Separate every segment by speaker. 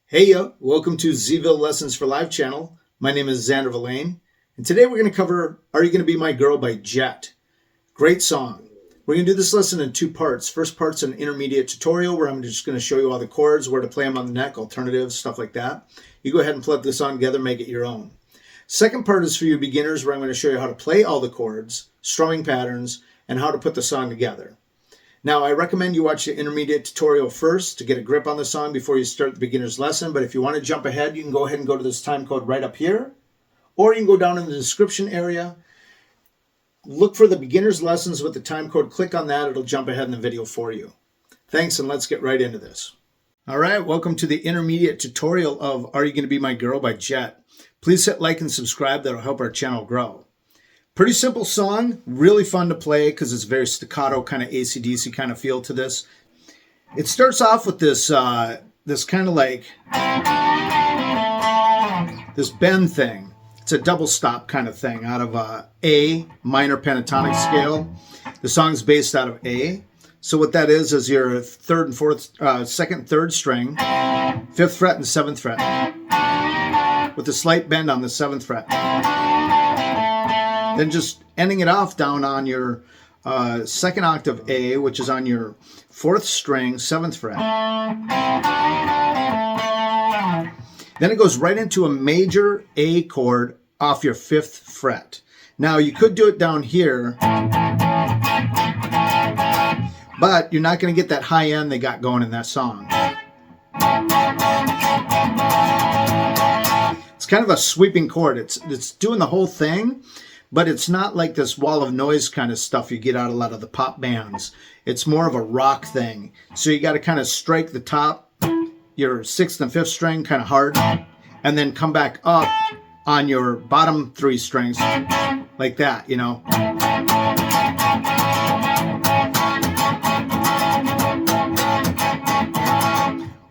Speaker 1: Hey yo, welcome to Zville Lessons for Live channel. My name is Xander Villain, and today we're going to cover Are You Going to Be My Girl by Jet. Great song. We're going to do this lesson in two parts. First part's an intermediate tutorial where I'm just going to show you all the chords, where to play them on the neck, alternatives, stuff like that. You go ahead and plug this on together, make it your own. Second part is for you beginners, where I'm going to show you how to play all the chords, strumming patterns, and how to put the song together. Now, I recommend you watch the intermediate tutorial first to get a grip on the song before you start the beginner's lesson. But if you want to jump ahead, you can go ahead and go to this time code right up here. Or you can go down in the description area. Look for the beginner's lessons with the time code. Click on that. It'll jump ahead in the video for you. Thanks, and let's get right into this. All right, welcome to the intermediate tutorial of Are You Going to Be My Girl by Jet. Please hit like and subscribe. That'll help our channel grow. Pretty simple song, really fun to play because it's very staccato, kind of AC/DC kind of feel to this. It starts off with this this kind of like this bend thing. It's a double stop kind of thing out of A minor pentatonic scale. The song's based out of A. So what that is your third and fourth, second and third string, 5th fret and 7th fret, with a slight bend on the 7th fret. Then just ending it off down on your second octave A, which is on your 4th string, 7th fret. Then it goes right into a major A chord off your 5th fret. Now you could do it down here, but you're not going to get that high end they got going in that song. It's kind of a sweeping chord. It's doing the whole thing. But it's not like this wall of noise kind of stuff you get out of a lot of the pop bands. It's more of a rock thing. So you got to kind of strike the top, your 6th and 5th string kind of hard, and then come back up on your bottom 3 strings like that, you know.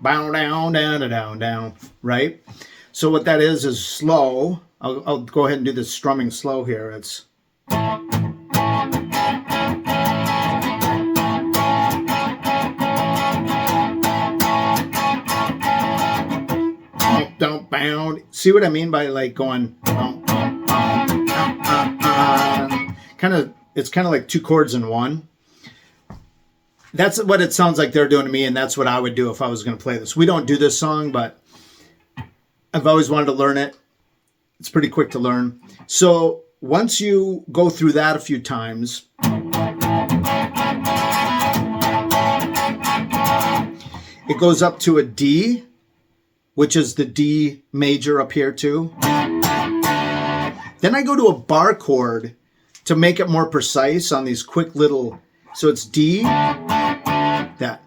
Speaker 1: Bow down, down, down, down, right? So what that is slow. I'll go ahead and do this strumming slow here. It's don't bound. See what I mean by like going kind of, it's kind of like 2 chords in one. That's what it sounds like they're doing to me, and that's what I would do if I was going to play this. We don't do this song, but I've always wanted to learn it. It's pretty quick to learn. So once you go through that a few times, it goes up to a D, which is the D major up here too. Then I go to a bar chord to make it more precise on these quick little, so it's D, that.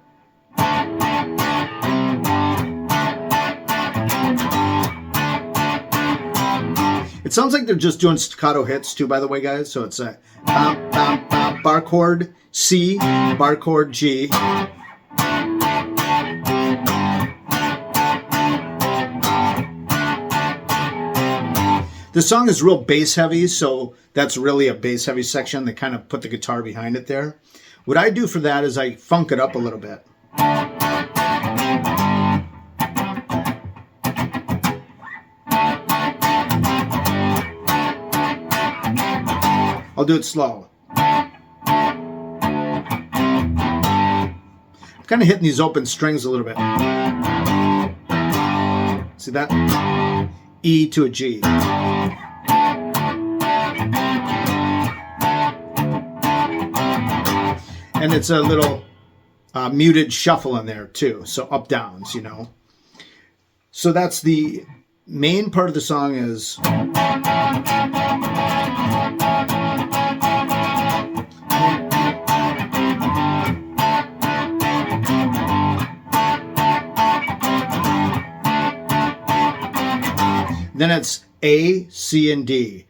Speaker 1: It sounds like they're just doing staccato hits too, by the way, guys. So it's a bar chord C, bar chord G. The song is real bass heavy, so that's really a bass heavy section. They kind of put the guitar behind it there. What I do for that is I funk it up a little bit. I'll do it slow. I'm kind of hitting these open strings a little bit. See that? E to a G. And it's a little muted shuffle in there too. So up downs, you know. So that's the main part of the song is. Then it's A, C, and D.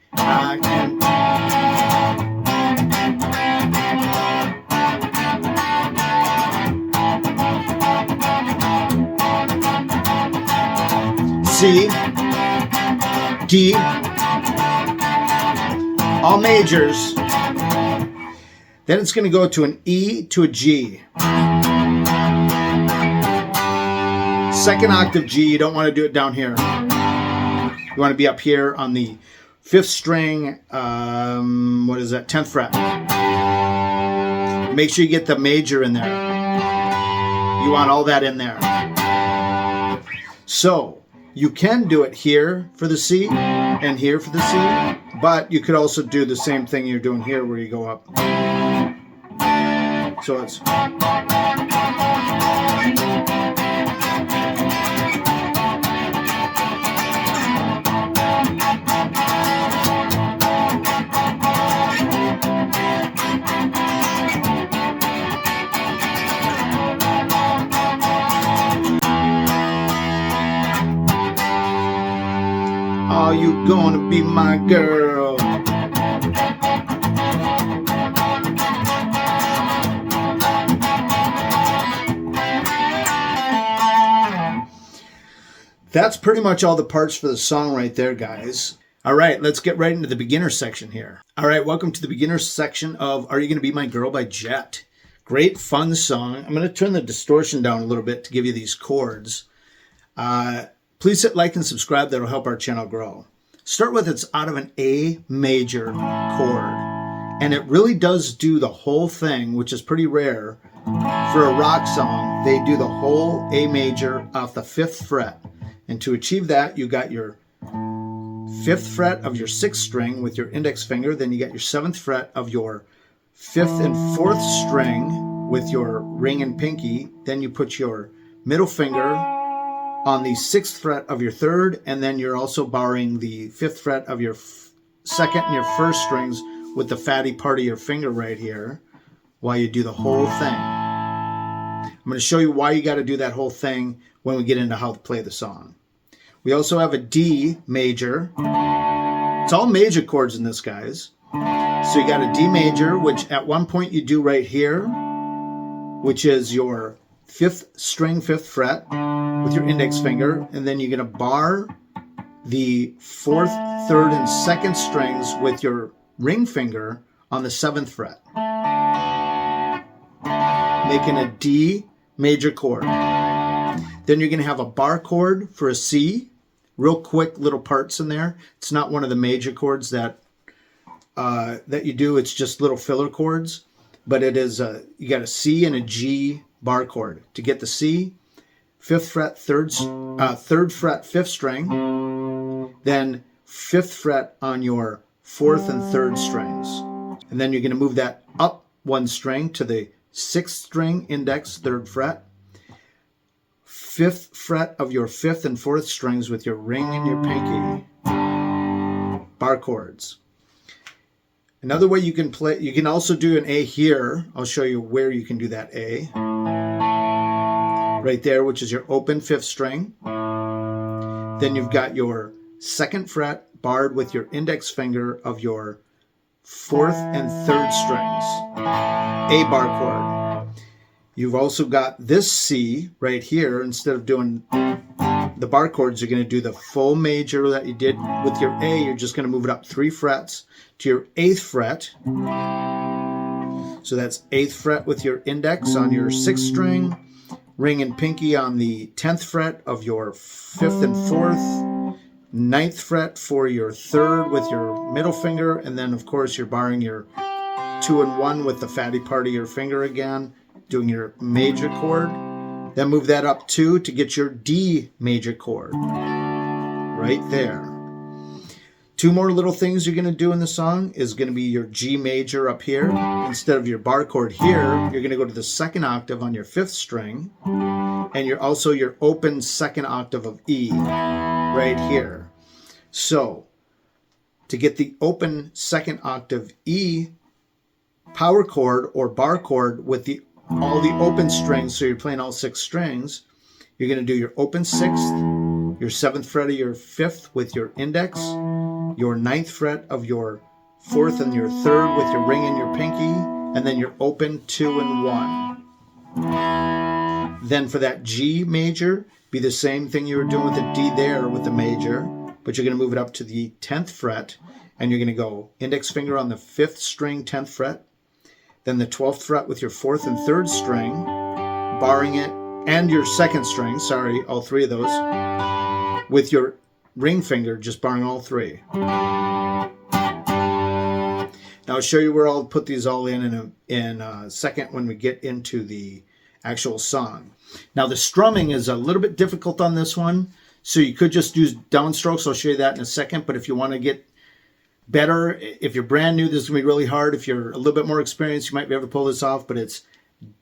Speaker 1: C, D, all majors. Then it's going to go to an E to a G. second octave G. You don't want to do it down here. You want to be up here on the 5th string, what is that, 10th fret. Make sure you get the major in there. You want all that in there. So you can do it here for the C and here for the C, but you could also do the same thing you're doing here where you go up. So it's... Are you gonna be my girl? That's pretty much all the parts for the song right there, guys. All right, let's get right into the beginner section here. All right, welcome to the beginner section of Are You Gonna Be My Girl by Jet. Great, fun song. I'm going to turn the distortion down a little bit to give you these chords. Please hit like and subscribe. That'll help our channel grow. Start with it's out of an A major chord. And it really does do the whole thing, which is pretty rare. For a rock song, they do the whole A major off the 5th fret. And to achieve that, you got your 5th fret of your 6th string with your index finger. Then you got your 7th fret of your 5th and 4th string with your ring and pinky. Then you put your middle finger on the 6th fret of your 3rd, and then you're also borrowing the 5th fret of your 2nd and your 1st strings with the fatty part of your finger right here while you do the whole thing. I'm going to show you why you got to do that whole thing when we get into how to play the song. We also have a D major. It's all major chords in this, guys. So you got a D major, which at one point you do right here, which is your 5th string, 5th fret with your index finger, and then you're going to bar the 4th, 3rd, and 2nd strings with your ring finger on the 7th fret, making a D major chord. Then you're going to have a bar chord for a C, real quick little parts in there. It's not one of the major chords that you do. It's just little filler chords, but it is you got a C and a G bar chord. To get the C, 5th fret, 3rd fret, 5th string, then 5th fret on your 4th and 3rd strings. And then you're going to move that up 1 string to the 6th string, index, 3rd fret, 5th fret of your 5th and 4th strings with your ring and your pinky. Bar chords. Another way you can play, you can also do an A here. I'll show you where you can do that A. Right there, which is your open 5th string. Then you've got your 2nd fret barred with your index finger of your 4th and 3rd strings. A bar chord. You've also got this C right here. Instead of doing the bar chords, you're going to do the full major that you did with your A. You're just going to move it up 3 frets to your 8th fret. So that's 8th fret with your index on your 6th string. Ring and pinky on the 10th fret of your 5th and 4th, 9th fret for your 3rd with your middle finger, and then of course you're barring your 2 and 1 with the fatty part of your finger again, doing your major chord. Then move that up 2 to get your D major chord, right there. 2 more little things you're going to do in the song is going to be your G major up here. Instead of your bar chord here, you're going to go to the 2nd octave on your 5th string, and you're also your open 2nd octave of E right here. So to get the open 2nd octave E power chord or bar chord with all the open strings, so you're playing all 6 strings, you're going to do your open 6th, your 7th fret of your 5th with your index, your 9th fret of your 4th and your 3rd with your ring and your pinky, and then your open 2 and 1. Then for that G major, be the same thing you were doing with the D there with the major, but you're going to move it up to the 10th fret, and you're going to go index finger on the 5th string, 10th fret, then the 12th fret with your 4th and 3rd string, barring it and your second string, sorry, all three of those, with your ring finger, just barring all three. Now I'll show you where I'll put these all in a second when we get into the actual song. Now the strumming is a little bit difficult on this one, so you could just use downstrokes. I'll show you that in a second, but if you want to get better, if you're brand new, this is going to be really hard. If you're a little bit more experienced, you might be able to pull this off, but it's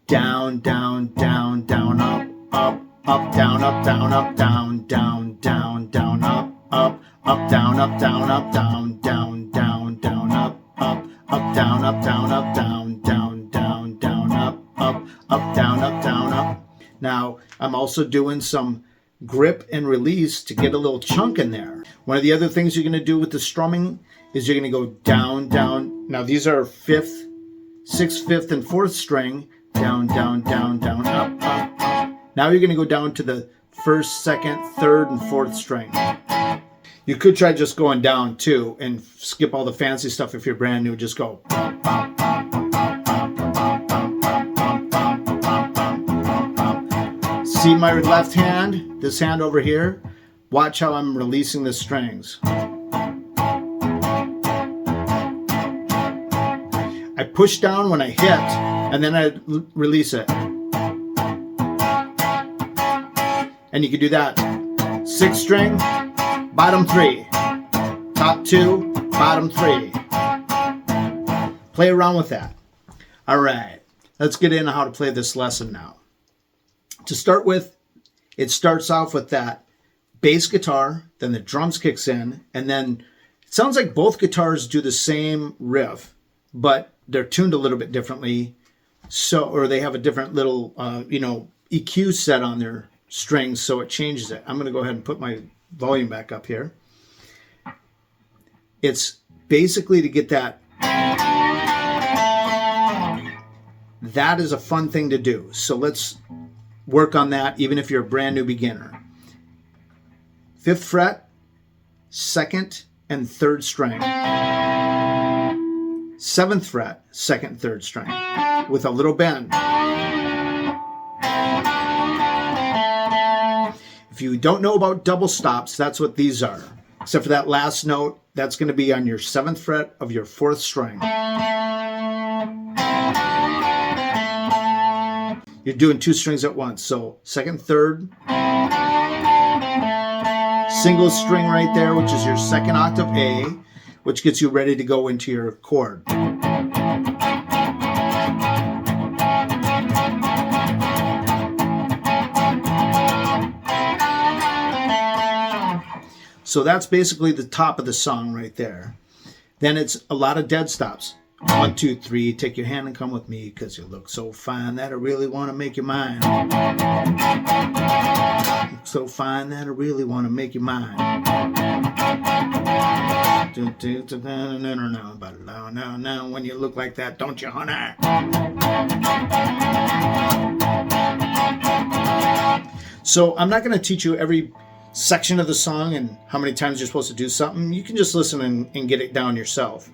Speaker 1: down, down, down, down, up, up, up, down, up, down, up, down, down, down, down, up, up, up, down, up, down, up, down, down, down, down, up, up, up, down, up, down, up, down, down, down, down, up, up, up, down, up, down, up. Now, I'm also doing some grip and release to get a little chunk in there. One of the other things you're going to do with the strumming is you're going to go down, down. Now, these are 5th, 6th, 5th, and 4th string. Down, down, down, down, up, up, up. Now you're going to go down to the 1st, 2nd, 3rd, and 4th string. You could try just going down too and skip all the fancy stuff if you're brand new. Just go. See my left hand, this hand over here? Watch how I'm releasing the strings. I push down when I hit, and then I release it. And you can do that. 6th string, bottom 3. Top 2, bottom 3. Play around with that. All right, let's get into how to play this lesson now. To start with, it starts off with that bass guitar, then the drums kicks in, and then it sounds like both guitars do the same riff, but they're tuned a little bit differently. So, or they have a different little, EQ set on their strings, so it changes it. I'm going to go ahead and put my volume back up here. It's basically to get that. That is a fun thing to do. So let's work on that, even if you're a brand new beginner. 5th fret, 2nd and 3rd string. 7th fret, 2nd, 3rd string, with a little bend. If you don't know about double stops, that's what these are. Except for that last note, that's going to be on your 7th fret of your 4th string. You're doing 2 strings at once. So 2nd, 3rd, single string right there, which is your 2nd octave A, which gets you ready to go into your chord. So that's basically the top of the song right there. Then it's a lot of dead stops. 1, 2, 3, take your hand and come with me, because you look so fine that I really want to make you mine. Look so fine that I really want to make you mine. Now, when you look like that, don't you, honey? So I'm not going to teach you every section of the song and how many times you're supposed to do something. You can just listen and get it down yourself.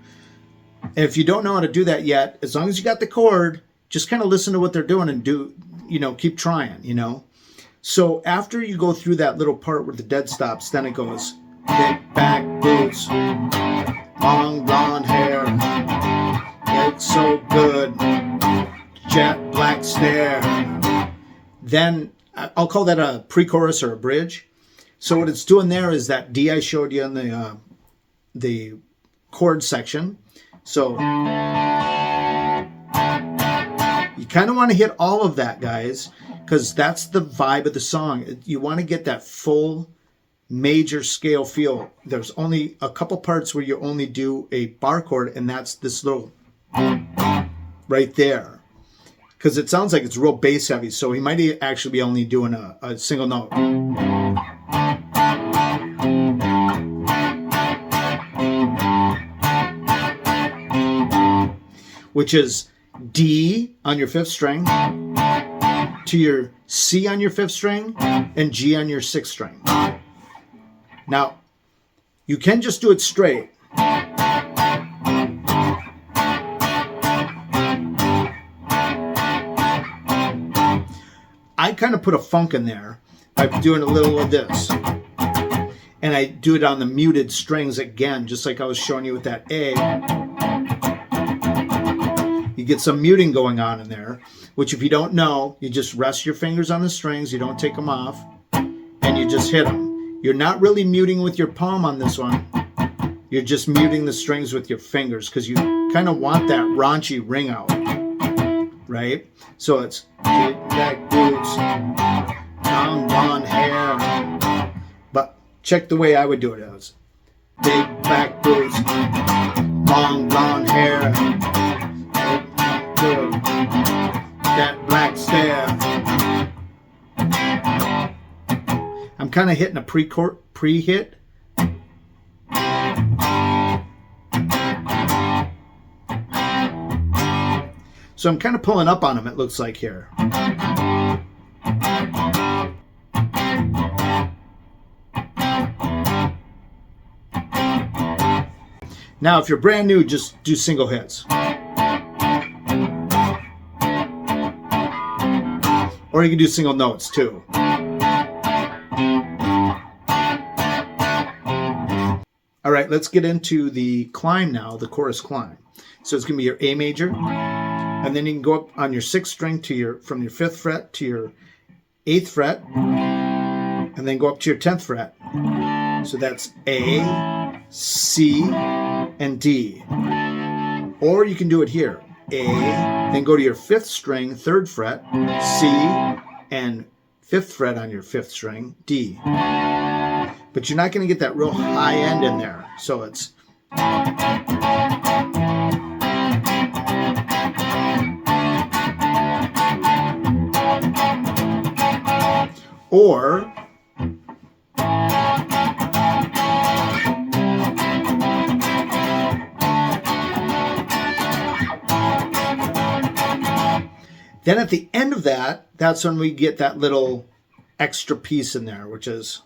Speaker 1: And if you don't know how to do that yet, as long as you got the chord, just kind of listen to what they're doing and keep trying, So after you go through that little part with the dead stops, then it goes thick back boots, long blonde hair, looks so good, jet black stare. Then I'll call that a pre-chorus or a bridge. So what it's doing there is that D I showed you in the chord section. So you kind of want to hit all of that, guys, because that's the vibe of the song. You want to get that full major scale feel. There's only a couple parts where you only do a bar chord, and that's this little right there, because it sounds like it's real bass heavy. So he might actually be only doing a single note. Which is D on your 5th string to your C on your 5th string and G on your 6th string. Now, you can just do it straight. I kind of put a funk in there by doing a little of this. And I do it on the muted strings again, just like I was showing you with that A. You get some muting going on in there, which if you don't know, you just rest your fingers on the strings, you don't take them off, and you just hit them. You're not really muting with your palm on this one. You're just muting the strings with your fingers because you kind of want that raunchy ring out, right? So it's big black boots, long blonde hair. But check the way I would do it. It was big black boots, long blonde hair, that black stare. I'm kind of hitting a pre-hit. So I'm kind of pulling up on them, it looks like here. Now, if you're brand new, just do single hits. Or you can do single notes too. All right, let's get into the climb now, the chorus climb. So it's going to be your A major, and then you can go up on your 6th string to from your 5th fret to your 8th fret, and then go up to your 10th fret. So that's A, C, and D. Or you can do it here. A, then go to your 5th string, 3rd fret, C, and 5th fret on your 5th string, D. But you're not going to get that real high end in there. So it's... Or... Then at the end of that, that's when we get that little extra piece in there, which is...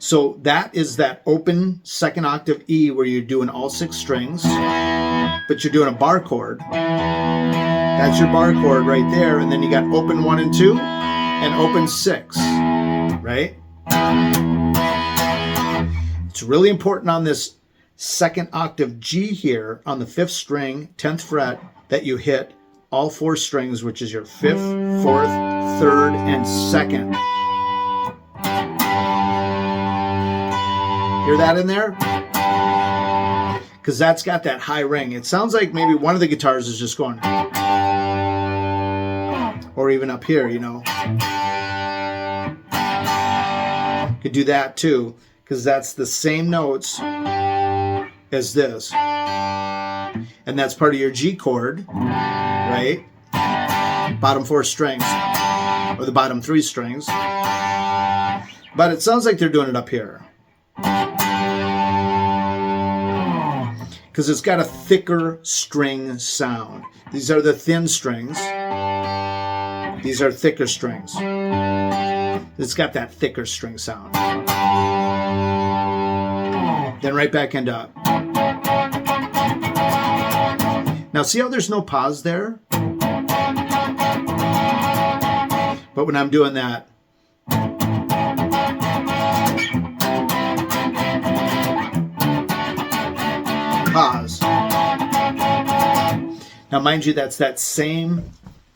Speaker 1: So that is that open 2nd octave E where you're doing all 6 strings, but you're doing a bar chord. That's your bar chord right there, and then you got open 1 and 2 and open 6, right? It's really important on this 2nd octave G here on the 5th string, 10th fret, that you hit all 4 strings, which is your 5th, 4th, 3rd, and 2nd. Hear that in there? Because that's got that high ring. It sounds like maybe one of the guitars is just going, or even up here, you know. Could do that too, because that's the same notes as this. And that's part of your G chord, right? Bottom 4 strings, or the bottom 3 strings. But it sounds like they're doing it up here. Because it's got a thicker string sound. These are the thin strings. These are thicker strings. It's got that thicker string sound. Then right back into up. Now see how there's no pause there? But when I'm doing that, pause. Now mind you, that's that same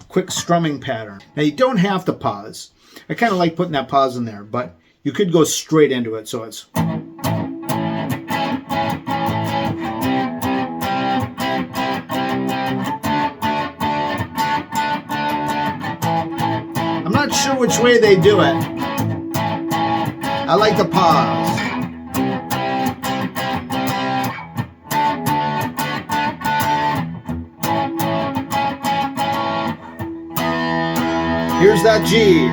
Speaker 1: quick strumming pattern. Now you don't have to pause. I kind of like putting that pause in there, but you could go straight into it, so it's... I'm not sure which way they do it. I like the pause. Here's that G.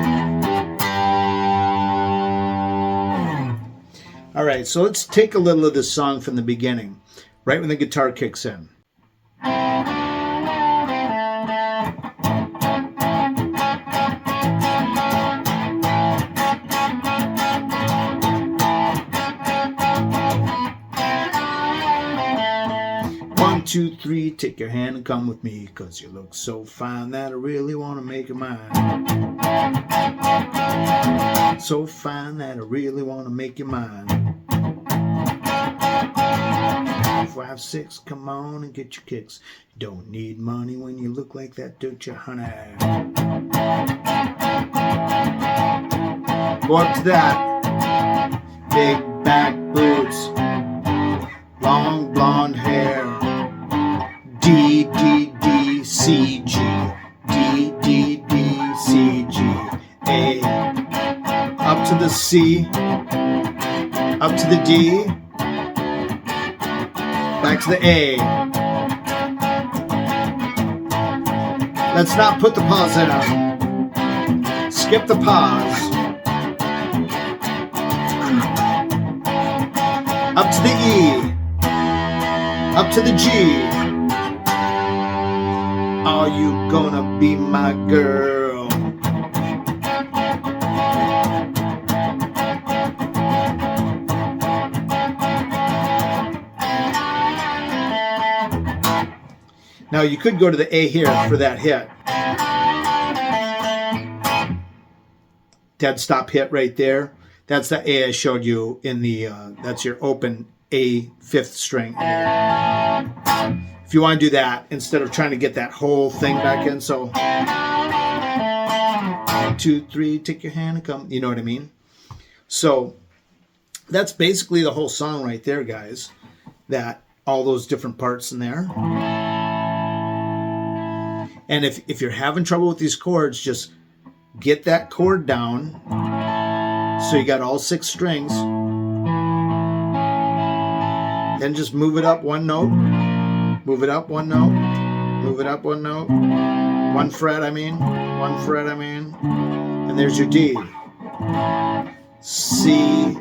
Speaker 1: All right, so let's take a little of this song from the beginning, right when the guitar kicks in. One, 1, 2, 3, take your hand and come with me, 'cause you look so fine that I really want to make you mine. So fine that I really want to make you mine. 5, 6, come on and get your kicks. You don't need money when you look like that, don't you, honey? Go up to that. Big back boots. Long blonde hair. D, D, D, C, G. D, D, D, C, G. A. Up to the C. Up to the D. Back to the A. Let's not put the pause in. Skip the pause. Up to the E. Up to the G. Are you gonna be my girl? Now you could go to the A here for that hit. Dead stop hit right there. That's the A I showed you in the, that's your open A 5th string. If you want to do that, instead of trying to get that whole thing back in, so 1, 2, 3, take your hand and come, you know what I mean? So that's basically the whole song right there, guys. That, all those different parts in there. And if you're having trouble with these chords, just get that chord down. So you got all 6 strings. Then just move it up 1 note. Move it up 1 note. Move it up 1 note. 1 fret, I mean. 1 fret, I mean. And there's your D. C,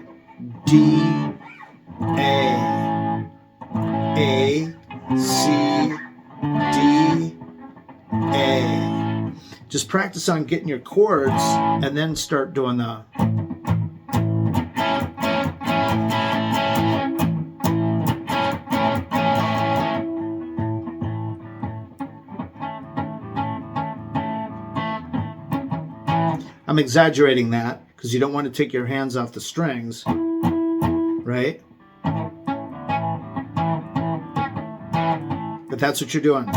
Speaker 1: D, A. A, C, D, A. Just practice on getting your chords and then start doing the... I'm exaggerating that because you don't want to take your hands off the strings, right? But that's what you're doing.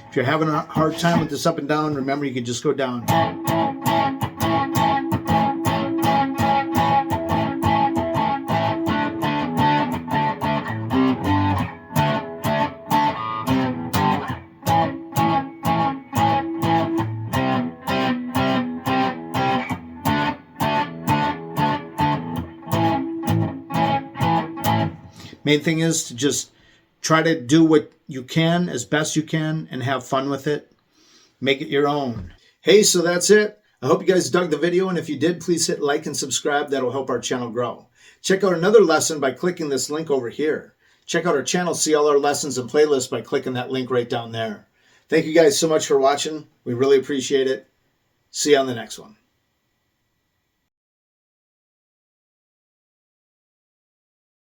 Speaker 1: If you're having a hard time with this up and down, remember you can just go down. Main thing is to just try to do what you can as best you can and have fun with it. Make it your own. Hey, so that's it. I hope you guys dug the video, and if you did, please hit like and subscribe. That'll help our channel grow. Check out another lesson by clicking this link over here. Check out our channel, see all our lessons and playlists by clicking that link right down there. Thank you guys so much for watching. We really appreciate it. See you on the next one.